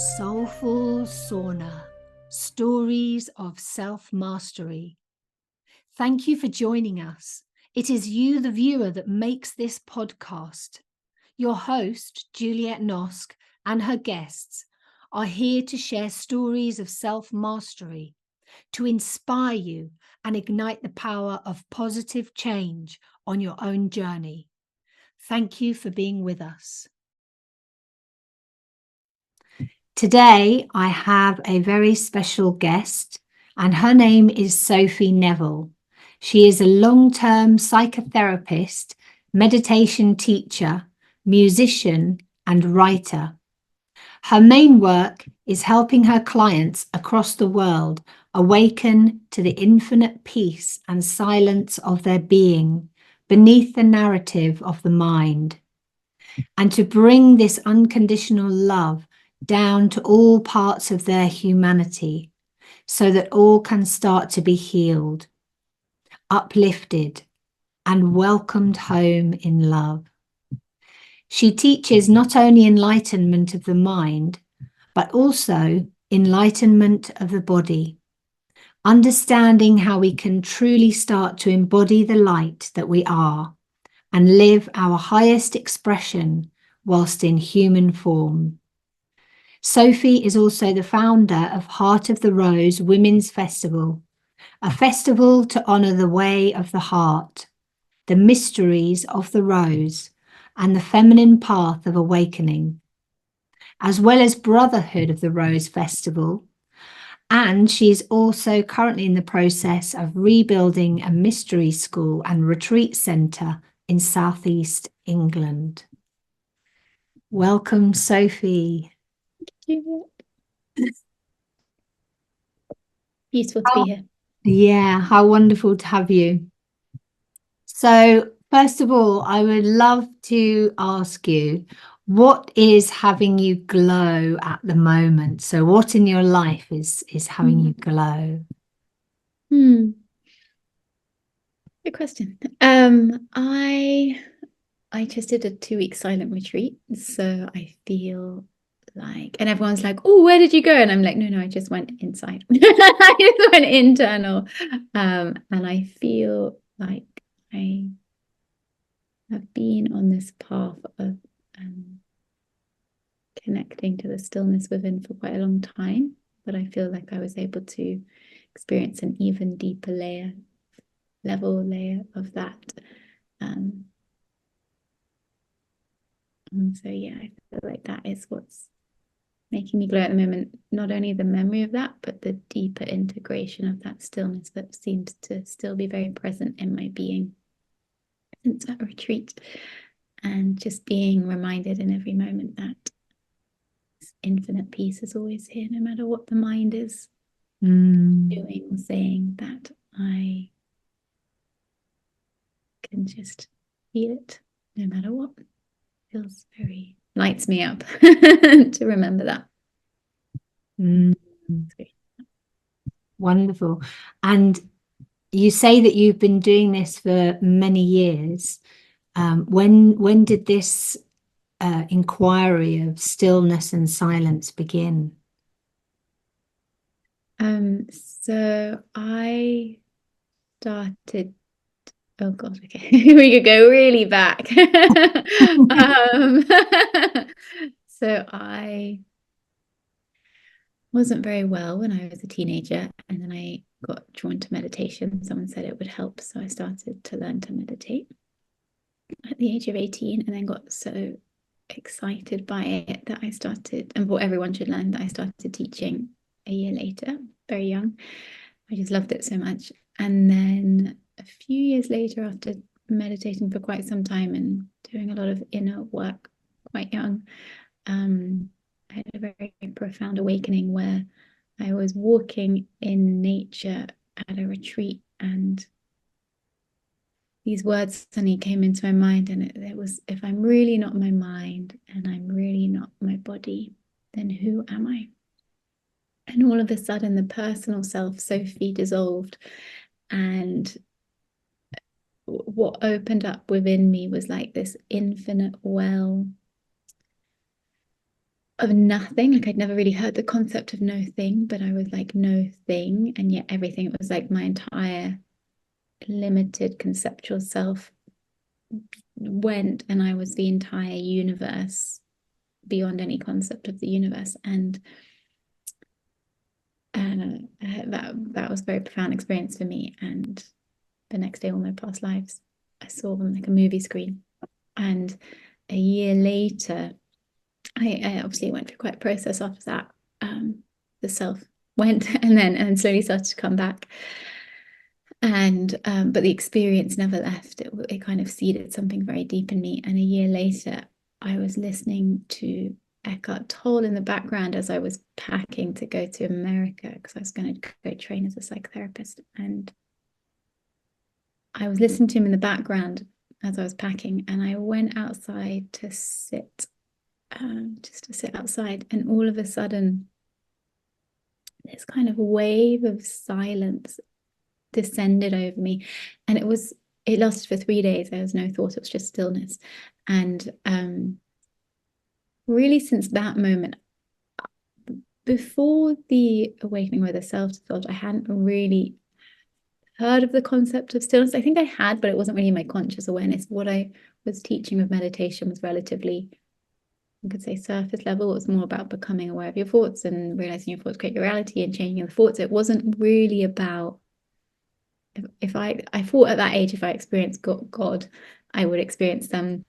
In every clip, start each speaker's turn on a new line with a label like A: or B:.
A: Soulful Sauna, Stories of Self-Mastery. Thank you for joining us. It is you, the viewer, that makes this podcast. Your host, Juliette Noske, and her guests are here to share stories of self-mastery, to inspire you and ignite the power of positive change on your own journey. Thank you for being with us. Today, I have a very special guest, and her name is Sophie Nevill. She is a long-term psychotherapist, meditation teacher, musician, and writer. Her main work is helping her clients across the world awaken to the infinite peace and silence of their being beneath the narrative of the mind, and to bring this unconditional love down to all parts of their humanity so that all can start to be healed, uplifted, and welcomed home in love. She teaches not only enlightenment of the mind, but also enlightenment of the body, understanding how we can truly start to embody the light that we are and live our highest expression whilst in human form. Sophie is also the founder of Heart of the Rose Women's Festival, a festival to honour the way of the heart, the mysteries of the rose, and the feminine path of awakening, as well as Brotherhood of the Rose Festival. And she is also currently in the process of rebuilding a mystery school and retreat centre in southeast England. Welcome, Sophie.
B: Beautiful to be here.
A: Yeah, how wonderful to have you. So, first of all, I would love to ask you, what is having you glow at the moment? So, what in your life is having you glow?
B: Good question. I just did a 2-week silent retreat, so I feel like, and everyone's like, "Oh, where did you go?" And I'm like, "No, I just went inside. I just went internal." And I feel like I have been on this path of connecting to the stillness within for quite a long time, but I feel like I was able to experience an even deeper layer of that. And so, yeah, I feel like that is what's making me glow at the moment. Not only the memory of that, but the deeper integration of that stillness that seems to still be very present in my being since that retreat. And just being reminded in every moment that this infinite peace is always here, no matter what the mind is doing or saying, that I can just feel it no matter what. Feels very, lights me up to remember that.
A: Wonderful. And you say that you've been doing this for many years. When did this inquiry of stillness and silence begin?
B: So I started, oh God, okay, we could go really back. So I wasn't very well when I was a teenager, and then I got drawn to meditation. Someone said it would help, so I started to learn to meditate at the age of 18, and then got so excited by it that I started, and what everyone should learn, that I started teaching a year later, very young. I just loved it so much. And then a few years later, after meditating for quite some time and doing a lot of inner work quite young, I had a very profound awakening where I was walking in nature at a retreat, and these words suddenly came into my mind, and it was, if I'm really not my mind and I'm really not my body, then who am I? And all of a sudden, the personal self, Sophie, dissolved. And what opened up within me was like this infinite well of nothing. Like I'd never really heard the concept of no thing, but I was like no thing, and yet everything, it was like my entire limited conceptual self went, and I was the entire universe beyond any concept of the universe. And that was a very profound experience for me. And the next day, all my past lives, I saw them like a movie screen. And a year later, I obviously went through quite a process after that. The self went and slowly started to come back. And but the experience never left. It kind of seeded something very deep in me. And a year later, I was listening to Eckhart Tolle in the background as I was packing to go to America, because I was going to go train as a psychotherapist. And I was listening to him in the background as I was packing, and I went outside to sit, just to sit outside. And all of a sudden, this kind of wave of silence descended over me, and it lasted for 3 days. There was no thought, it was just stillness. And really, since that moment, before the awakening where the self thought, I hadn't really heard of the concept of stillness. I think I had, but it wasn't really my conscious awareness. What I was teaching with meditation was relatively, I could say, surface level. It was more about becoming aware of your thoughts and realizing your thoughts create your reality and changing your thoughts. It wasn't really about, if I thought at that age, if I experienced God, I would experience some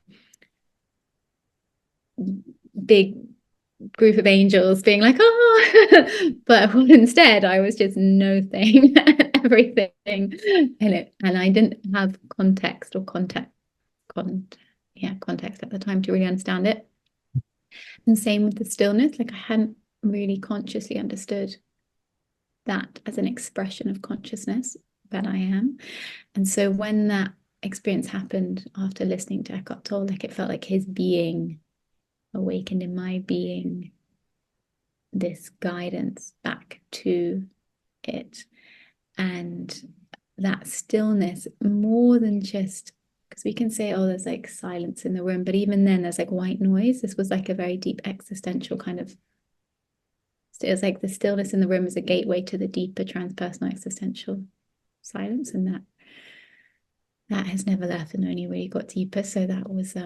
B: big group of angels being like, oh, but instead I was just no thing, everything in it. And I didn't have context or context at the time to really understand it. And same with the stillness. Like I hadn't really consciously understood that as an expression of consciousness that I am. And so when that experience happened after listening to Eckhart Tolle, like it felt like his being awakened in my being, this guidance back to it. And that stillness, more than just, because we can say, oh, there's like silence in the room, but even then there's like white noise. This was like a very deep existential kind of, it was like the stillness in the room is a gateway to the deeper transpersonal existential silence, and that has never left and only really got deeper. So that was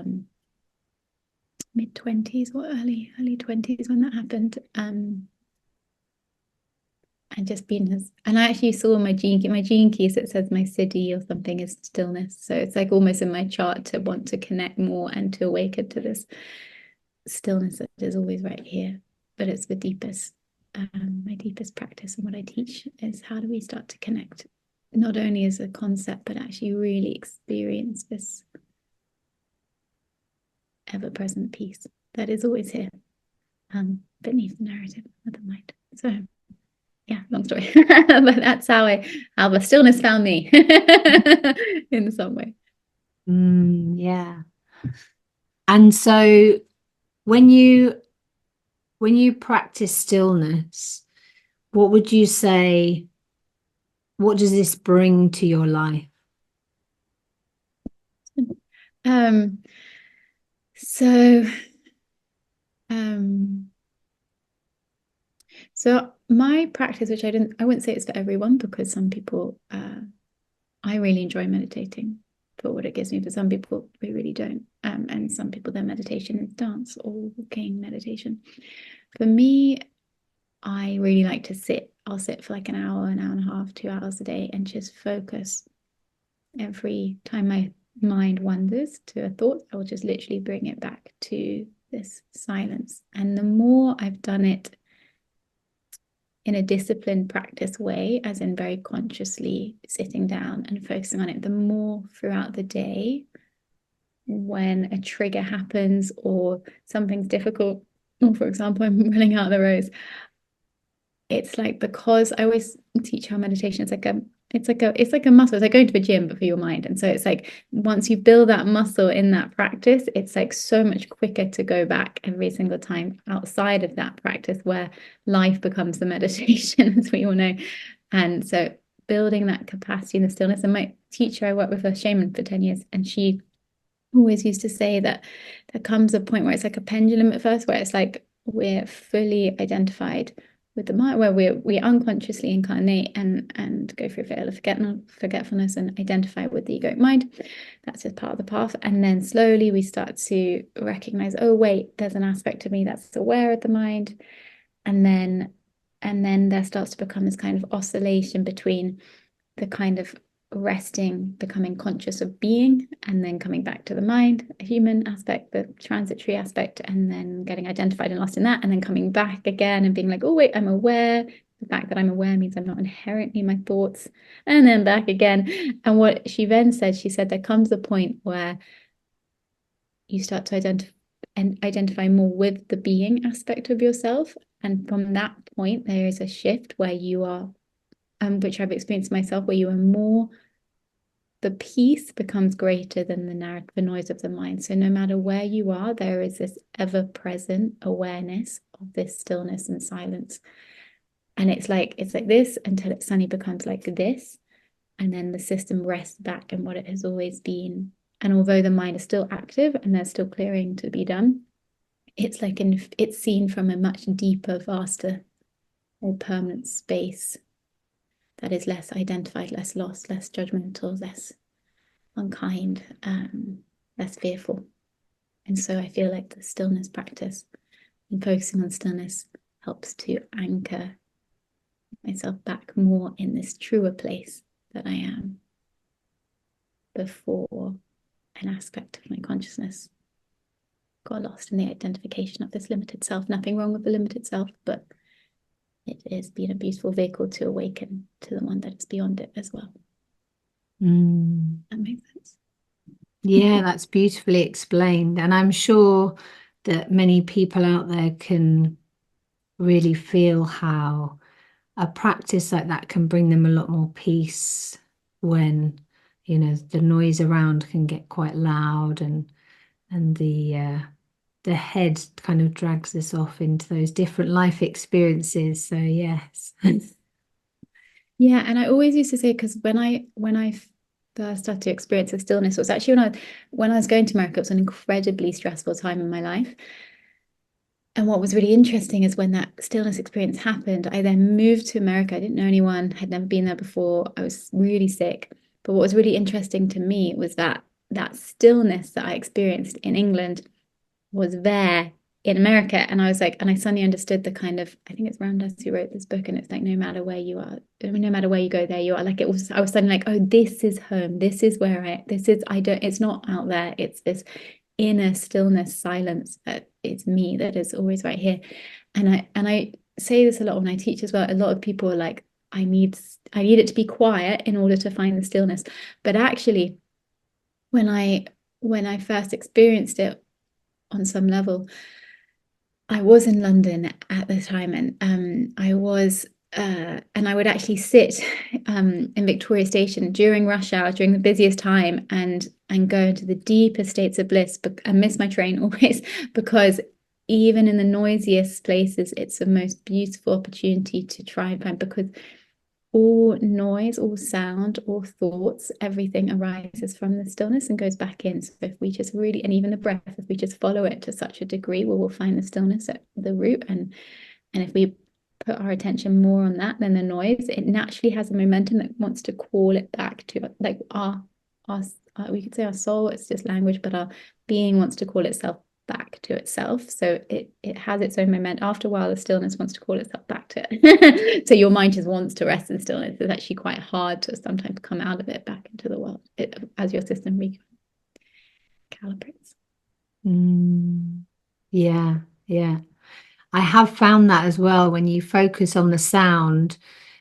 B: mid-20s or early 20s when that happened. And just being and I actually saw my gene keys, it says my siddhi or something is stillness. So it's like almost in my chart to want to connect more and to awaken to this stillness that is always right here. But it's the deepest, my deepest practice, and what I teach is how do we start to connect, not only as a concept, but actually really experience this ever-present peace that is always here, beneath the narrative of the mind. So yeah, long story. But that's how the stillness found me in some way.
A: Yeah. And so when you practice stillness, what would you say, what does this bring to your life?
B: So my practice, which I wouldn't say it's for everyone, because some people, I really enjoy meditating for what it gives me. For some people, we really don't. And some people, their meditation is dance or walking meditation. For me, I really like to sit. I'll sit for like an hour and a half, 2 hours a day, and just focus. Every time my mind wanders to a thought, I will just literally bring it back to this silence. And the more I've done it in a disciplined practice way, as in very consciously sitting down and focusing on it, the more throughout the day, when a trigger happens or something's difficult, or for example, I'm running out of the rose, it's like, because I always teach how meditation is like it's like a muscle. It's like going to the gym, but for your mind. And so it's like, once you build that muscle in that practice, it's like so much quicker to go back every single time outside of that practice, where life becomes the meditation, as we all know. And so building that capacity in the stillness. And my teacher, I worked with a shaman for 10 years, and she always used to say that there comes a point where it's like a pendulum at first, where it's like we're fully identified with the mind, where we unconsciously incarnate and go through a veil of forgetfulness and identify with the egoic mind. That's just part of the path. And then slowly we start to recognize, oh wait, there's an aspect of me that's aware of the mind. And then there starts to become this kind of oscillation between the kind of resting, becoming conscious of being, and then coming back to the mind, a human aspect, the transitory aspect, and then getting identified and lost in that, and then coming back again and being like, oh wait, I'm aware. The fact that I'm aware means I'm not inherently my thoughts, and then back again. And what she then said, she said there comes a point where you start to identify more with the being aspect of yourself, and from that point there is a shift where you are, which I've experienced myself, where you are more, the peace becomes greater than the noise of the mind. So no matter where you are, there is this ever-present awareness of this stillness and silence. And it's like this until it suddenly becomes like this. And then the system rests back in what it has always been. And although the mind is still active and there's still clearing to be done, it's like it's seen from a much deeper, vaster, more permanent space that is less identified, less lost, less judgmental, less unkind, less fearful. And so I feel like the stillness practice and focusing on stillness helps to anchor myself back more in this truer place that I am before an aspect of my consciousness got lost in the identification of this limited self. Nothing wrong with the limited self, but it has been a beautiful vehicle to awaken to the one that is beyond it as well. That makes sense.
A: Yeah, that's beautifully explained. And I'm sure that many people out there can really feel how a practice like that can bring them a lot more peace when, you know, the noise around can get quite loud and the head kind of drags us off into those different life experiences. So yes.
B: Yeah, and I always used to say, because when I first started to experience the stillness, it was actually when I was going to America. It was an incredibly stressful time in my life. And what was really interesting is when that stillness experience happened, I then moved to America. I didn't know anyone, had never been there before. I was really sick. But what was really interesting to me was that stillness that I experienced in England was there in America. And I was like, and I suddenly understood the kind of, I think it's Ramdas who wrote this book, and it's like, no matter where you are, I mean, no matter where you go, there you are. Like I was suddenly like, oh, this is home. This is where it's not out there. It's this inner stillness, silence that it's me, that is always right here. And I say this a lot when I teach as well. A lot of people are like, I need it to be quiet in order to find the stillness. But actually, when I first experienced it on some level, I was in London at the time, and I would actually sit in Victoria Station during rush hour, during the busiest time, and go into the deepest states of bliss and miss my train always, because even in the noisiest places, it's the most beautiful opportunity to try and find, because all noise, all sound, all thoughts, everything arises from the stillness and goes back in. So if we just really, and even the breath, if we just follow it to such a degree, we will find the stillness at the root. And if we put our attention more on that than the noise, it naturally has a momentum that wants to call it back to, like our we could say our soul, it's just language, but our being wants to call itself back to itself. So it has its own moment. After a while, the stillness wants to call itself back to it. So your mind just wants to rest in stillness. It's actually quite hard to sometimes come out of it back into the world as your system recalibrates.
A: Yeah. I have found that as well, when you focus on the sound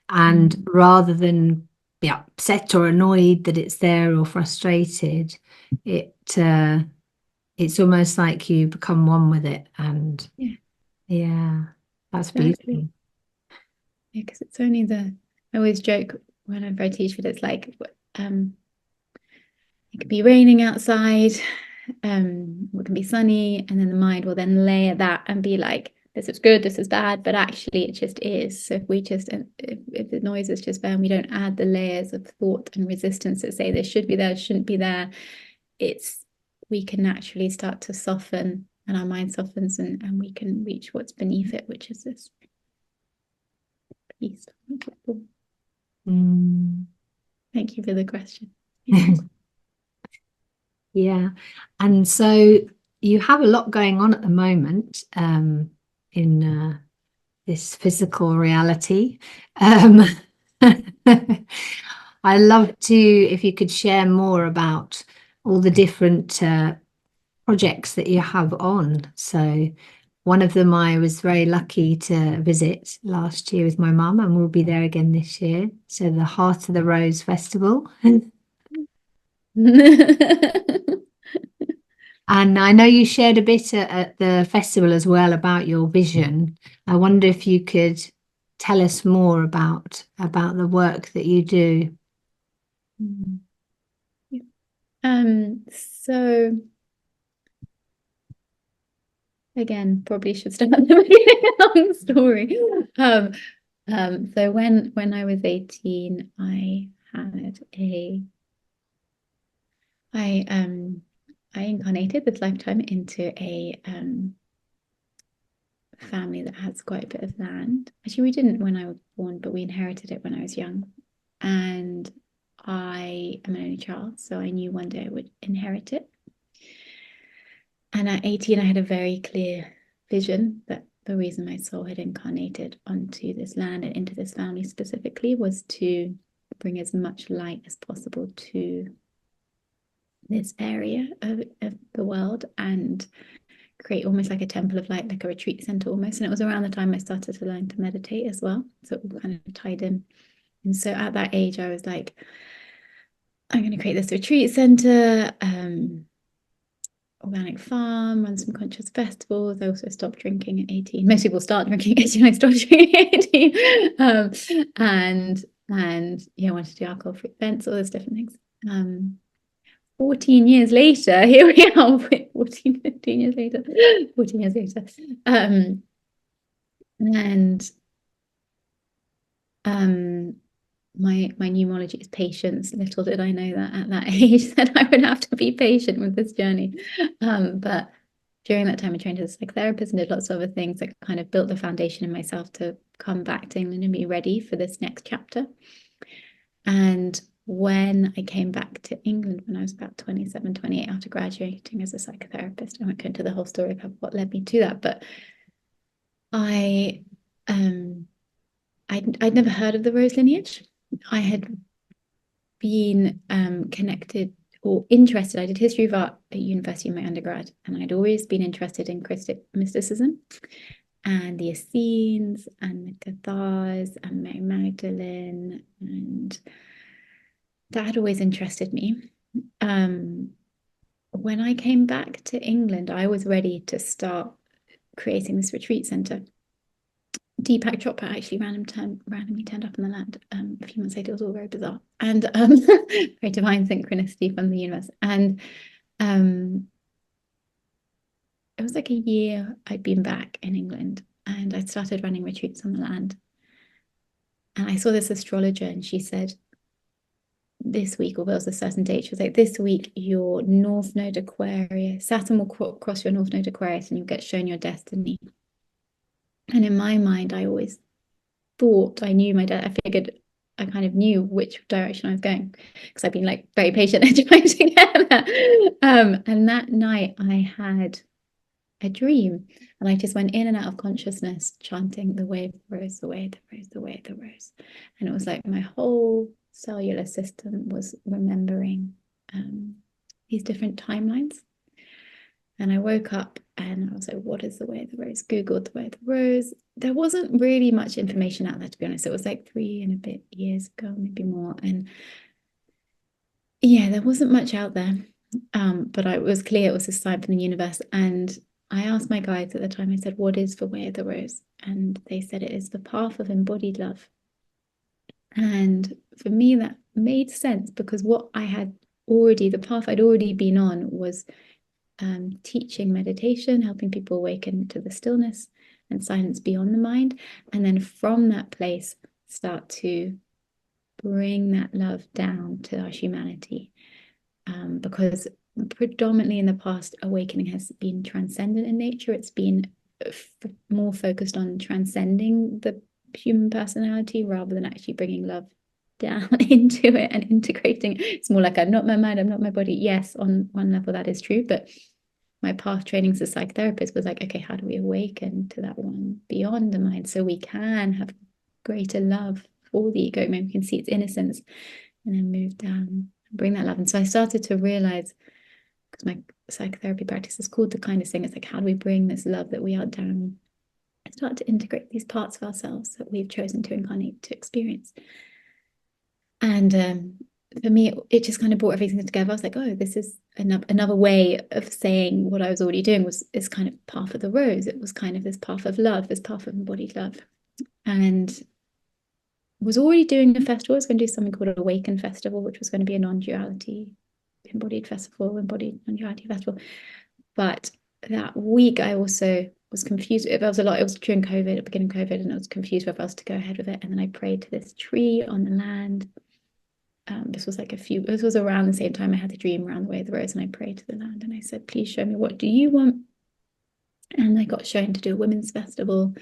A: and rather than be upset or annoyed that it's there or frustrated, it's almost like you become one with it. And that's
B: Exactly.
A: beautiful.
B: Yeah, because it's only I always joke whenever I teach, but it's like it could be raining outside, it can be sunny, and then the mind will then layer that and be like, this is good, this is bad, but actually it just is. So if we just, if the noise is just there and we don't add the layers of thought and resistance that say this should be there, shouldn't be there, we can naturally start to soften and our mind softens, and we can reach what's beneath it, which is this peace. Thank you for the question.
A: Yeah. And so you have a lot going on at the moment in this physical reality. I love to, if you could share more about all the different projects that you have on. So one of them I was very lucky to visit last year with my mum, and we'll be there again this year. So the Heart of the Rose Festival. And I know you shared a bit at the festival as well about your vision. I wonder if you could tell us more about the work that you do.
B: So again, probably should start at the beginning, a long story. So when I was 18, I incarnated this lifetime into a family that has quite a bit of land. Actually, we didn't when I was born, but we inherited it when I was young. And I am an only child, so I knew one day I would inherit it. And at 18, I had a very clear vision that the reason my soul had incarnated onto this land and into this family specifically was to bring as much light as possible to this area of the world and create almost like a temple of light, like a retreat center almost. And it was around the time I started to learn to meditate as well. So it all kind of tied in. And so at that age, I was like, I'm going to create this retreat center, organic farm, run some conscious festivals. I also stopped drinking at 18. Most people start drinking at 18. I stopped drinking at 18. And yeah, I wanted to do alcohol-free events, all those different things. 14 years later, here we are, 14, 15 years later, 14 years later. My numerology is patience. Little did I know that at that age that I would have to be patient with this journey. But during that time, I trained as a psychotherapist and did lots of other things that kind of built the foundation in myself to come back to England and be ready for this next chapter. And when I came back to England when I was about 27, 28 after graduating as a psychotherapist, I won't go into the whole story of what led me to that, but I'd never heard of the Rose lineage. I had been connected or interested. I did history of art at university in my undergrad, and I'd always been interested in Christic mysticism and the Essenes and the Cathars and Mary Magdalene, and that had always interested me. When I came back to England, I was ready to start creating this retreat center. Deepak Chopra actually randomly turned up in the land a few months later. It was all very bizarre and very divine synchronicity from the universe. And it was like a year I'd been back in England, and I'd started running retreats on the land. And I saw this astrologer, and she said, this week, or there was a certain date, she was like, this week your North Node Aquarius, Saturn will cross your North Node Aquarius, and you'll get shown your destiny. And in my mind, I always thought I knew I figured I kind of knew which direction I was going because I've been like very patient and trying to get that. And that night I had a dream, and I just went in and out of consciousness chanting the way of the rose, the way of the rose, the way of the rose. And it was like my whole cellular system was remembering these different timelines. And I woke up and I was like, what is the way of the rose? Googled the way of the rose. There wasn't really much information out there, to be honest. It was like 3 and a bit years ago, maybe more. And yeah, there wasn't much out there. But it was clear it was a sign from the universe. And I asked my guides at the time, I said, what is the way of the rose? And they said it is the path of embodied love. And for me, that made sense because the path I'd already been on was teaching meditation, helping people awaken to the stillness and silence beyond the mind. And then from that place, start to bring that love down to our humanity. Because predominantly in the past, awakening has been transcendent in nature. It's been more focused on transcending the human personality rather than actually bringing love down into it and integrating it. It's more like, I'm not my mind, I'm not my body. Yes, on one level that is true, but my path training as a psychotherapist was like, okay, how do we awaken to that one beyond the mind so we can have greater love for the ego? Maybe we can see its innocence and then move down and bring that love. And so I started to realize, because my psychotherapy practice is called the kindness thing, it's like, how do we bring this love that we are down and start to integrate these parts of ourselves that we've chosen to incarnate to experience? And for me, it just kind of brought everything together. I was like, oh, this is another way of saying what I was already doing is kind of path of the rose. It was kind of this path of love, this path of embodied love. And was already doing a festival. I was going to do something called Awaken Festival, which was going to be a non-duality embodied festival, embodied non-duality festival. But that week I also was confused. It was during COVID, at the beginning of COVID, and I was confused whether else to go ahead with it. And then I prayed to this tree on the land. This was around the same time I had the dream around the way of the rose, and I prayed to the land and I said, please show me, what do you want? And I got shown to do a women's festival.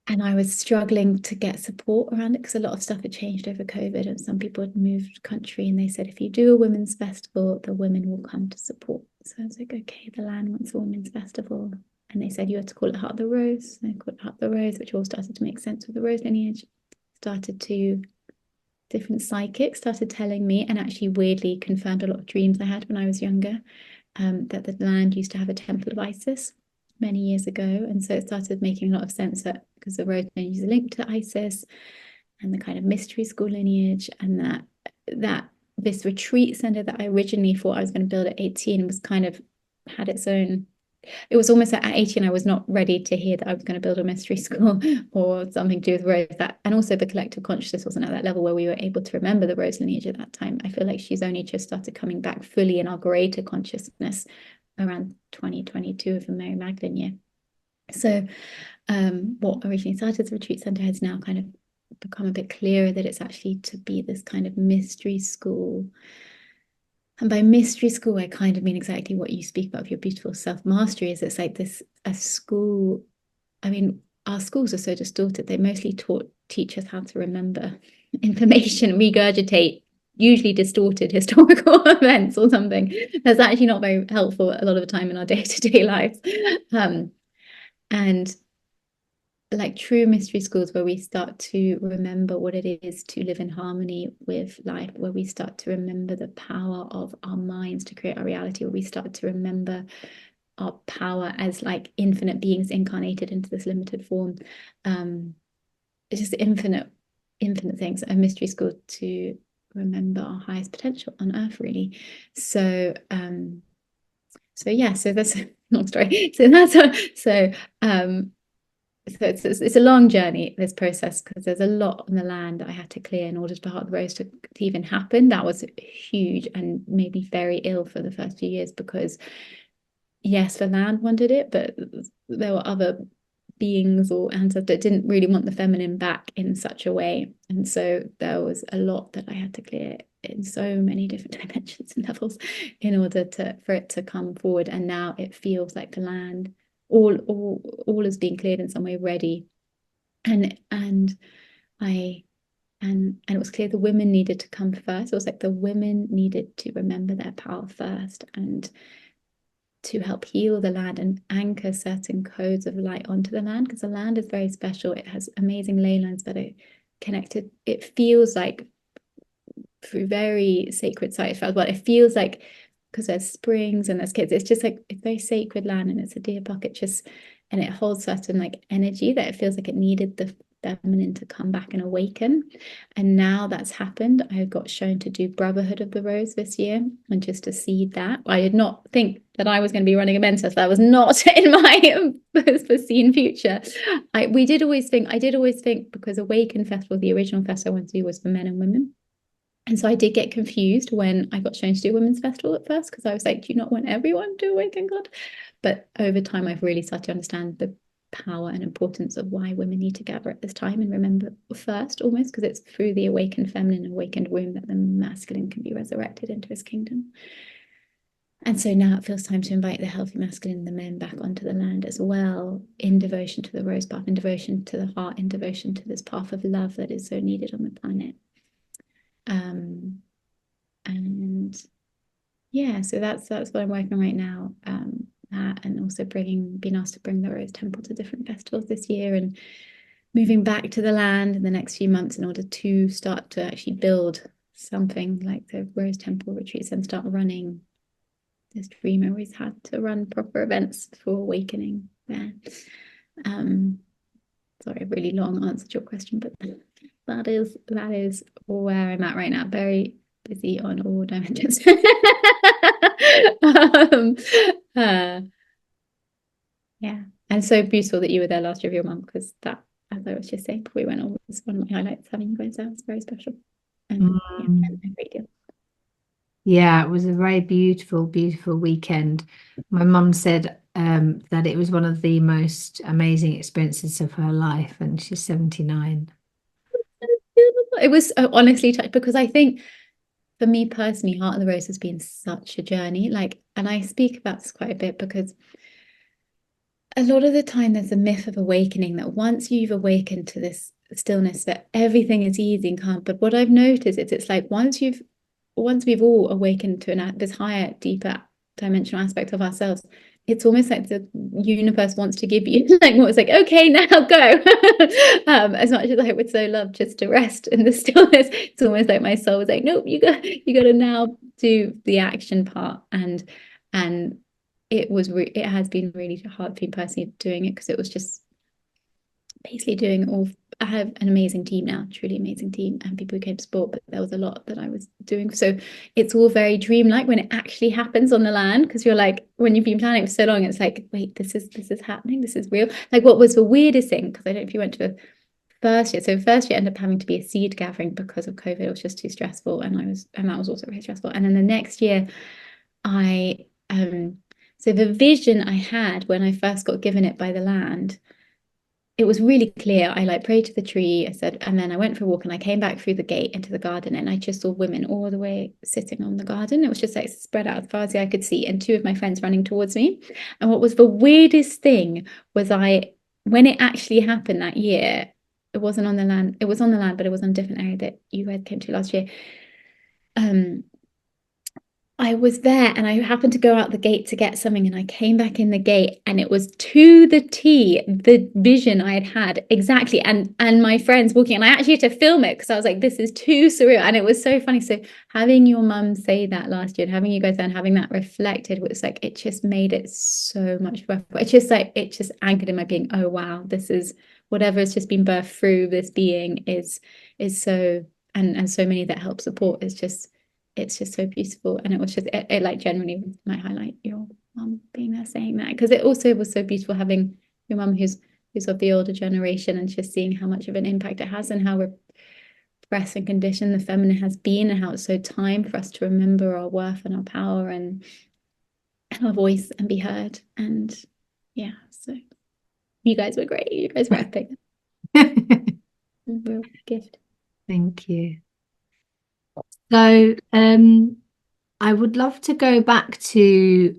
B: And I was struggling to get support around it because a lot of stuff had changed over COVID and some people had moved country, and they said, if you do a women's festival, the women will come to support. So I was like, okay, the land wants a women's festival. And they said, you have to call it Heart of the Rose. And I called it Heart of the Rose, which all started to make sense with the rose lineage. Different psychics started telling me, and actually weirdly confirmed a lot of dreams I had when I was younger, that the land used to have a temple of Isis many years ago. And so it started making a lot of sense that because the rose lineage is linked to Isis and the kind of mystery school lineage, and that this retreat center that I originally thought I was going to build at 18 was kind of had its own. It was almost like at 18 I was not ready to hear that I was going to build a mystery school or something to do with rose. That, and also the collective consciousness wasn't at that level where we were able to remember the rose lineage at that time. I feel like she's only just started coming back fully in our greater consciousness around 2022 of the Mary Magdalene year. So what originally started as a retreat center has now kind of become a bit clearer that it's actually to be this kind of mystery school. And by mystery school, I kind of mean exactly what you speak about of your beautiful self-mastery. Is it's like a school. I mean, our schools are so distorted. They mostly teach us how to remember information, regurgitate usually distorted historical events or something. That's actually not very helpful a lot of the time in our day-to-day lives. And like true mystery schools where we start to remember what it is to live in harmony with life, where we start to remember the power of our minds to create our reality, where we start to remember our power as like infinite beings incarnated into this limited form. It's just infinite things. A mystery school to remember our highest potential on earth, really. So that's a long story. So it's a long journey, this process, because there's a lot on the land that I had to clear in order for Heart of the Rose to even happen. That was huge and made me very ill for the first few years, because yes, the land wanted it, but there were other beings or ancestors that didn't really want the feminine back in such a way. And so there was a lot that I had to clear in so many different dimensions and levels in order for it to come forward. And now it feels like the land all is being cleared in some way, ready. And it was clear the women needed to come first. It was like the women needed to remember their power first and to help heal the land and anchor certain codes of light onto the land, because the land is very special. It has amazing ley lines that are connected. It feels like through very sacred sites, but it feels like, because there's springs and there's kids, it's just like it's very sacred land, and it's a deer park. And it holds certain like energy that it feels like it needed the feminine to come back and awaken. And now that's happened. I got shown to do Brotherhood of the Rose this year, and just to see that, I did not think that I was going to be running a men's fest. That was not in my foreseen future. I did always think, because Awaken Festival, the original festival I wanted to do, was for men and women. And so I did get confused when I got shown to do a women's festival at first, because I was like, do you not want everyone to awaken God? But over time, I've really started to understand the power and importance of why women need to gather at this time and remember first, almost, because it's through the awakened feminine, awakened womb that the masculine can be resurrected into his kingdom. And so now it feels time to invite the healthy masculine, the men, back onto the land as well, in devotion to the rose path, in devotion to the heart, in devotion to this path of love that is so needed on the planet. And yeah, so that's what I'm working on right now. And also being asked to bring the Rose Temple to different festivals this year, and moving back to the land in the next few months in order to start to actually build something like the Rose Temple retreats and start running this dream I always had to run proper events for awakening there. Sorry, I've really long answered your question, but that is where I'm at right now. Very busy on all dimensions. Yeah, and so beautiful that you were there last year with your mum, because that, as I was just saying before we went on, was one of my highlights, having you guys there. It's very special. And yeah, a great deal.
A: Yeah, it was a very beautiful, beautiful weekend. My mum said that it was one of the most amazing experiences of her life, and she's 79.
B: It was honestly touched, because I think for me personally, Heart of the Rose has been such a journey. Like, and I speak about this quite a bit because a lot of the time there's a myth of awakening that once you've awakened to this stillness, that everything is easy and calm. But what I've noticed is it's like once we've all awakened to this higher, deeper dimensional aspect of ourselves, it's almost like the universe wants to give you like what was like, okay, now go. As much as I would so love just to rest in the stillness, it's almost like my soul was like, nope, you got to now do the action part. And it has been really hard for me personally doing it, because it was just basically doing all. I have an amazing team now, truly amazing team, and people who came to support, but there was a lot that I was doing. So it's all very dreamlike when it actually happens on the land, because you're like, when you've been planning for so long, it's like, wait, this is happening, this is real. Like, what was the weirdest thing, because I don't know if you went to a first year. So first year ended up having to be a seed gathering because of COVID. It was just too stressful, and that was also very stressful. And then the next year, so the vision I had when I first got given it by the land, it was really clear. I like prayed to the tree, I said, and then I went for a walk, and I came back through the gate into the garden, and I just saw women all the way sitting on the garden. It was just like spread out as far as the eye could see, and two of my friends running towards me. And what was the weirdest thing was when it actually happened that year, it wasn't on the land. It was on the land, but it was on a different area that you guys came to last year. I was there, and I happened to go out the gate to get something, and I came back in the gate, and it was to the T, the vision I had exactly. And my friends walking, and I actually had to film it because I was like, this is too surreal. And it was so funny. So having your mum say that last year, and having you guys there and having that reflected, was like, it just made it so much better. It's just like, it just anchored in my being, oh wow, this is whatever has just been birthed through this being is so, and so many that help support is just, it's just so beautiful. And it was just it like generally my highlight, your mum being there saying that, because it also was so beautiful having your mum who's of the older generation, and just seeing how much of an impact it has, and how repressed and conditioned the feminine has been, and how it's so time for us to remember our worth and our power and our voice and be heard. And yeah, so you guys were great, you guys were epic. Real gift.
A: Thank you. So I would love to go back to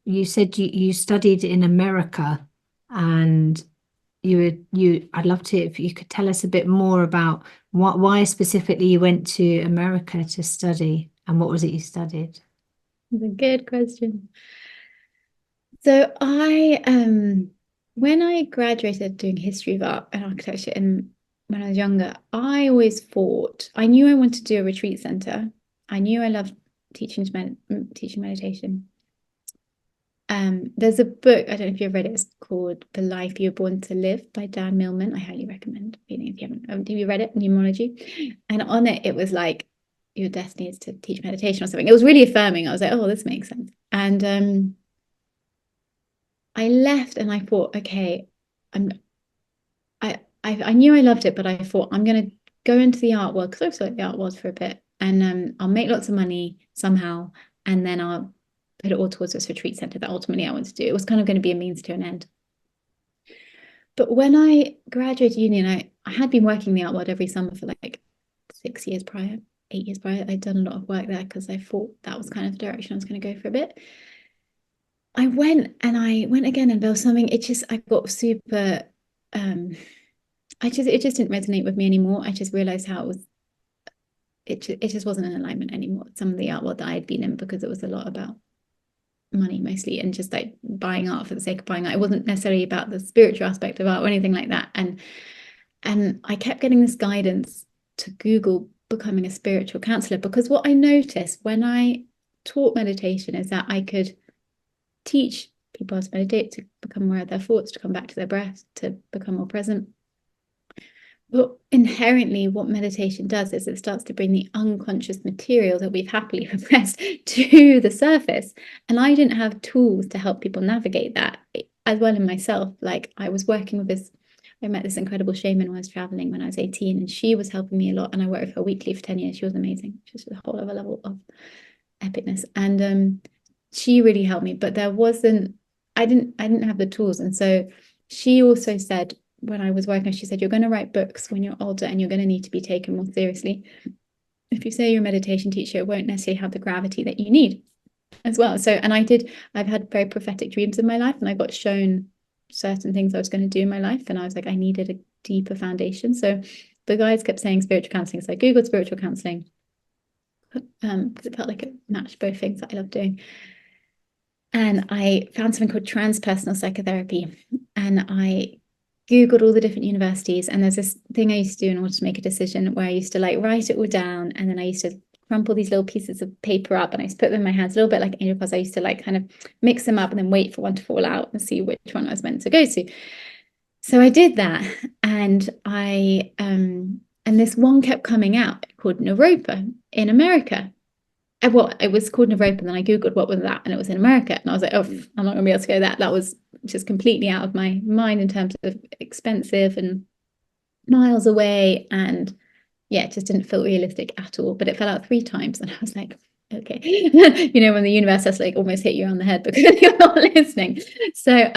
A: you said you studied in America, and I'd love to, if you could tell us a bit more about why specifically you went to America to study, and what was it you studied?
B: That's a good question. So when I graduated doing history of art and architecture, and when I was younger, I always thought, I knew I wanted to do a retreat center. I knew I loved teaching meditation. There's a book, I don't know if you've read it, it's called The Life You're Born to Live by Dan Millman. I highly recommend reading it if you haven't. Have you read it? Numerology. And on it was like, your destiny is to teach meditation or something. It was really affirming. I was like, oh, this makes sense. And I left, and I thought, okay, I knew I loved it, but I thought I'm going to go into the art world, because I've studied the art world for a bit, and I'll make lots of money somehow, and then I'll put it all towards this retreat center that ultimately I want to do. It was kind of going to be a means to an end. But when I graduated uni, and I had been working in the art world every summer for like 6 years prior, 8 years prior. I'd done a lot of work there because I thought that was kind of the direction I was going to go for a bit. I went again, and there was something, I got super, it just didn't resonate with me anymore. I just realized how it just wasn't in alignment anymore. Some of the art world that I had been in, because it was a lot about money mostly, and just like buying art for the sake of buying art. It wasn't necessarily about the spiritual aspect of art or anything like that. And I kept getting this guidance to Google becoming a spiritual counselor, because what I noticed when I taught meditation is that I could teach people how to meditate, to become aware of their thoughts, to come back to their breath, to become more present. But inherently, what meditation does is it starts to bring the unconscious material that we've happily repressed to the surface. And I didn't have tools to help people navigate that as well in myself. Like, I was working with I met this incredible shaman when I was traveling when I was 18, and she was helping me a lot. And I worked with her weekly for 10 years. She was amazing. She was a whole other level of epicness. And she really helped me, but I didn't have the tools. And so she also said, when I was working, she said, you're going to write books when you're older, and you're going to need to be taken more seriously. If you say you're a meditation teacher, it won't necessarily have the gravity that you need as well. So, and I've had very prophetic dreams in my life, and I got shown certain things I was going to do in my life, and I was like, I needed a deeper foundation. So the guys kept saying spiritual counseling, so I googled spiritual counseling, because it felt like it matched both things that I love doing. And I found something called transpersonal psychotherapy, and I googled all the different universities. And there's this thing I used to do in order to make a decision, where I used to like write it all down, and then I used to crumple these little pieces of paper up, and I used to put them in my hands, a little bit like angel cards. I used to like kind of mix them up and then wait for one to fall out and see which one I was meant to go to. So I did that, and and this one kept coming out called Naropa in America. Well, it was called Naropa, and then I googled what was that, and it was in America, and I was like, oh, I'm not gonna be able to go there. That was just completely out of my mind in terms of expensive and miles away, and yeah, it just didn't feel realistic at all. But it fell out 3 times, and I was like, okay. When the universe has like almost hit you on the head because you're not listening. So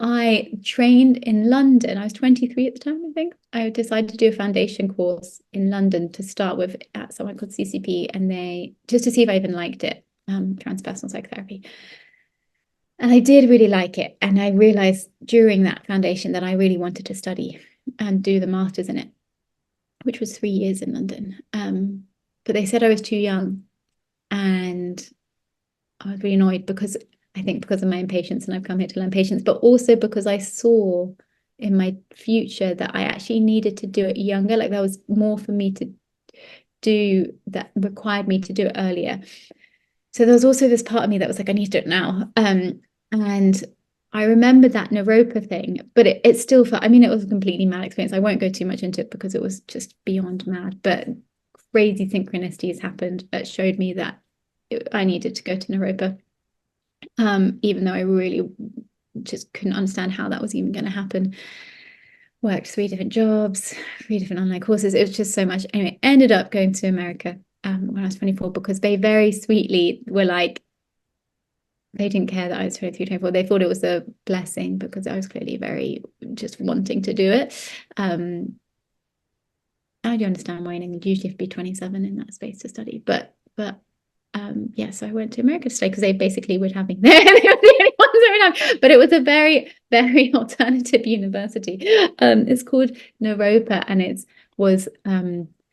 B: I trained in London. I was 23 at the time, I think. I decided to do a foundation course in London to start with at someone called CCP, and they just to see if I even liked it, transpersonal psychotherapy. And I did really like it. And I realized during that foundation that I really wanted to study and do the master's in it, which was 3 years in London. But they said I was too young, and I was really annoyed, because I think because of my impatience, and I've come here to learn patience, but also because I saw in my future that I actually needed to do it younger. Like, there was more for me to do that required me to do it earlier. So there was also this part of me that was like, I need to do it now. And I remember that Naropa thing, but it still felt, it was a completely mad experience. I won't go too much into it because it was just beyond mad, but crazy synchronicities happened that showed me that I needed to go to Naropa, even though I really just couldn't understand how that was even going to happen. Worked 3 different jobs, 3 different online courses. It was just so much. Anyway, ended up going to America when I was 24, because they very sweetly were like, they didn't care that I was 23, 24. They thought it was a blessing, because I was clearly very just wanting to do it. I do understand why in England you usually have to be 27 in that space to study, but yeah, so I went to America to study, because they basically would have me there. They were the only ones around. But it was a very, very alternative university. It's called Naropa, and it was